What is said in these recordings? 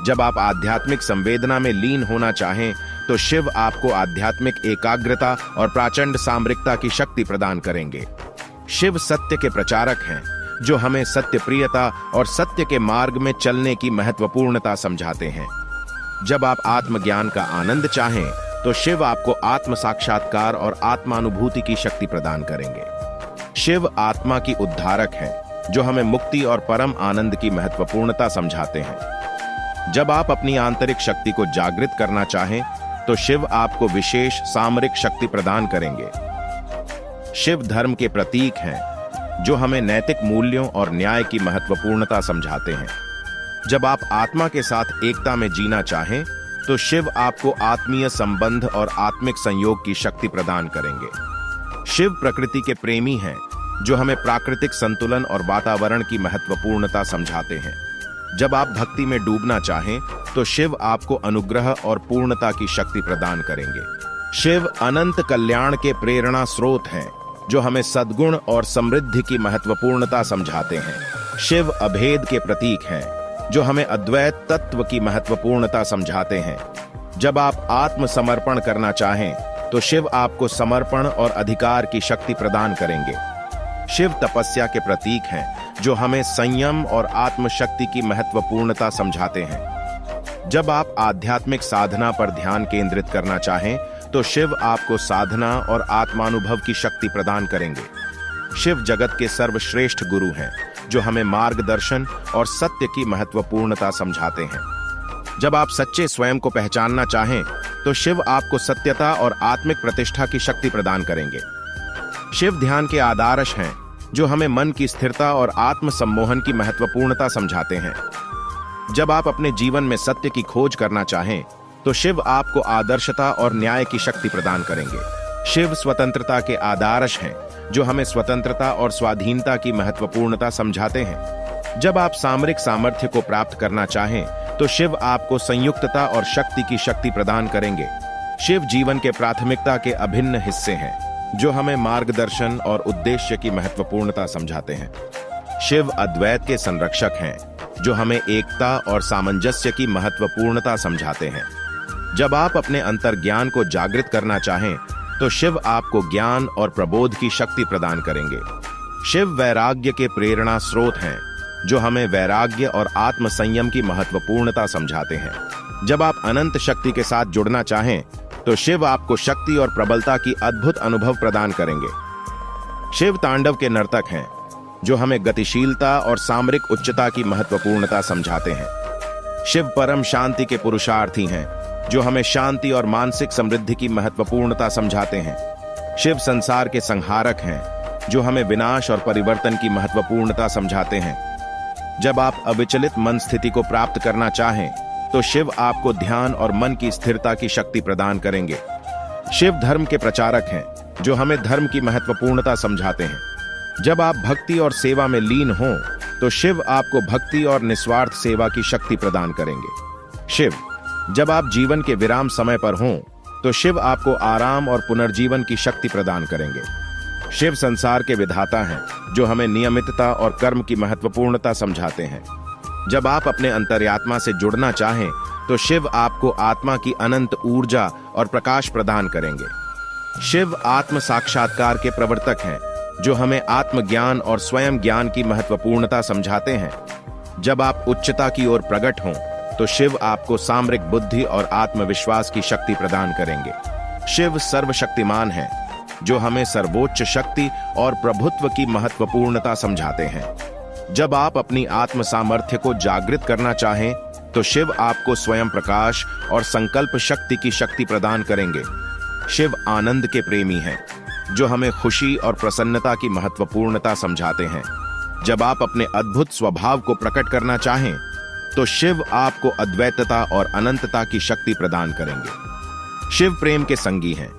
जब आप आध्यात्मिक संवेदना में लीन होना चाहें तो शिव आपको आध्यात्मिक एकाग्रता और प्रचंड सामरिकता की शक्ति प्रदान करेंगे। शिव सत्य के प्रचारक हैं, जो हमें सत्य प्रियता और सत्य के मार्ग में चलने की महत्वपूर्णता समझाते हैं। जब आप आत्मज्ञान का आनंद चाहें तो शिव आपको आत्म साक्षात्कार और आत्मानुभूति की शक्ति प्रदान करेंगे। शिव आत्मा की उद्धारक हैं, जो हमें मुक्ति और परम आनंद की महत्वपूर्णता समझाते हैं। जब आप अपनी आंतरिक शक्ति को जागृत करना चाहें तो शिव आपको विशेष सामरिक शक्ति प्रदान करेंगे। शिव धर्म के प्रतीक हैं, जो हमें नैतिक मूल्यों और न्याय की महत्वपूर्णता समझाते हैं। जब आप आत्मा के साथ एकता में जीना चाहें तो शिव आपको आत्मीय संबंध और आत्मिक संयोग की शक्ति प्रदान करेंगे। शिव प्रकृति के प्रेमी हैं, जो हमें प्राकृतिक संतुलन और वातावरण की महत्वपूर्णता समझाते हैं। जब आप भक्ति में डूबना चाहें तो शिव आपको अनुग्रह और पूर्णता की शक्ति प्रदान करेंगे। शिव अनंत कल्याण के प्रेरणा स्रोत हैं, जो हमें सद्गुण और समृद्धि की महत्वपूर्णता समझाते हैं। शिव अभेद के प्रतीक हैं, जो हमें अद्वैत तत्व की महत्वपूर्णता समझाते हैं। जब आप आत्मसमर्पण करना चाहें तो शिव आपको समर्पण और अधिकार की शक्ति प्रदान करेंगे। शिव तपस्या के प्रतीक हैं, जो हमें संयम और आत्मशक्ति की महत्वपूर्णता समझाते हैं। जब आप आध्यात्मिक साधना पर ध्यान केंद्रित करना चाहें तो शिव आपको साधना और आत्मानुभव की शक्ति प्रदान करेंगे। शिव जगत के सर्वश्रेष्ठ गुरु हैं, जो हमें मार्गदर्शन और सत्य की महत्वपूर्णता समझाते हैं। जब आप सच्चे स्वयं को पहचानना चाहें तो शिव आपको सत्यता और आत्मिक प्रतिष्ठा की शक्ति प्रदान करेंगे। शिव ध्यान के आदर्श हैं, जो हमें मन की स्थिरता और आत्म सम्मोहन की महत्वपूर्णता समझाते हैं। जब आप अपने जीवन में सत्य की खोज करना चाहें तो शिव आपको आदर्शता और न्याय की शक्ति प्रदान करेंगे। शिव स्वतंत्रता के आदर्श हैं, जो हमें स्वतंत्रता और स्वाधीनता की महत्वपूर्णता समझाते हैं। जब आप सामरिक सामर्थ्य को प्राप्त करना चाहें तो शिव आपको संयुक्तता और शक्ति की शक्ति प्रदान करेंगे। शिव जीवन के प्राथमिकता के अभिन्न हिस्से हैं, जो हमें मार्गदर्शन और उद्देश्य की महत्वपूर्णता समझाते हैं। शिव अद्वैत के संरक्षक हैं, जो हमें एकता और सामंजस्य की महत्वपूर्णता समझाते हैं। जब आप अपने अंतर्ज्ञान को जागृत करना चाहें तो शिव आपको ज्ञान और प्रबोध की शक्ति प्रदान करेंगे। शिव वैराग्य के प्रेरणा स्रोत हैं, जो हमें वैराग्य और आत्म संयम की महत्वपूर्णता समझाते हैं। जब आप अनंत शक्ति के साथ जुड़ना चाहें तो शिव आपको शक्ति और प्रबलता की अद्भुत अनुभव प्रदान करेंगे। शिव तांडव के नर्तक हैं, जो हमें गतिशीलता और सामरिक उच्चता की महत्वपूर्णता समझाते हैं। शिव परम शांति के पुरुषार्थी हैं, जो हमें शांति और मानसिक समृद्धि की महत्वपूर्णता समझाते हैं। शिव संसार के संहारक हैं, जो हमें विनाश और परिवर्तन की महत्वपूर्णता समझाते हैं। जब आप अविचलित मन स्थिति को प्राप्त करना चाहें तो शिव आपको ध्यान और मन की स्थिरता की शक्ति प्रदान करेंगे। शिव धर्म के प्रचारक हैं, जो हमें धर्म की महत्वपूर्णता समझाते हैं। जब आप भक्ति और सेवा में लीन हों तो शिव आपको भक्ति और निस्वार्थ सेवा की शक्ति प्रदान करेंगे। शिव जब आप जीवन के विराम समय पर हों तो शिव आपको आराम और पुनर्जीवन की शक्ति प्रदान करेंगे। शिव संसार के विधाता हैं, जो हमें नियमितता और कर्म की महत्वपूर्णता समझाते हैं। जब आप अपने अंतर्यात्मा से जुड़ना चाहें तो शिव आपको आत्मा की अनंत ऊर्जा और प्रकाश प्रदान करेंगे। शिव आत्म साक्षात्कार के प्रवर्तक हैं, जो हमें आत्मज्ञान और स्वयं ज्ञान की महत्वपूर्णता समझाते हैं। जब आप उच्चता की ओर प्रकट हों तो शिव आपको सामरिक बुद्धि और आत्मविश्वास की शक्ति प्रदान करेंगे। शिव सर्वशक्तिमान हैं, जो हमें सर्वोच्च शक्ति और प्रभुत्व की महत्वपूर्णता समझाते हैं। जब आप अपनी आत्म सामर्थ्य को जागृत करना चाहें तो शिव आपको स्वयं प्रकाश और संकल्प शक्ति की शक्ति प्रदान करेंगे। शिव आनंद के प्रेमी हैं, जो हमें खुशी और प्रसन्नता की महत्वपूर्णता समझाते हैं। जब आप अपने अद्भुत स्वभाव को प्रकट करना चाहें तो शिव आपको अद्वैतता और अनंतता की शक्ति प्रदान करेंगे। शिव प्रेम के संगी हैं,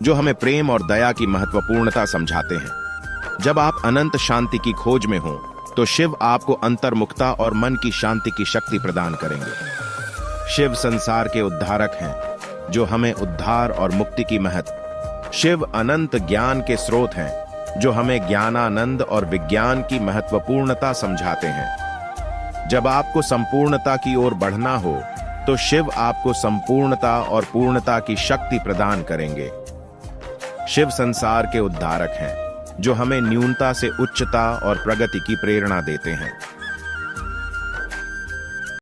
जो हमें प्रेम और दया की महत्वपूर्णता समझाते हैं। जब आप अनंत शांति की खोज में हों तो शिव आपको अंतर्मुखता और मन की शांति की शक्ति प्रदान करेंगे। शिव संसार के उद्धारक हैं, जो हमें उद्धार और मुक्ति की महत्व। शिव अनंत ज्ञान के स्रोत हैं, जो हमें ज्ञानानंद और विज्ञान की महत्वपूर्णता समझाते हैं। जब आपको संपूर्णता की ओर बढ़ना हो तो शिव आपको संपूर्णता और पूर्णता की शक्ति प्रदान करेंगे। शिव संसार के उद्धारक हैं, जो हमें न्यूनता से उच्चता और प्रगति की प्रेरणा देते हैं।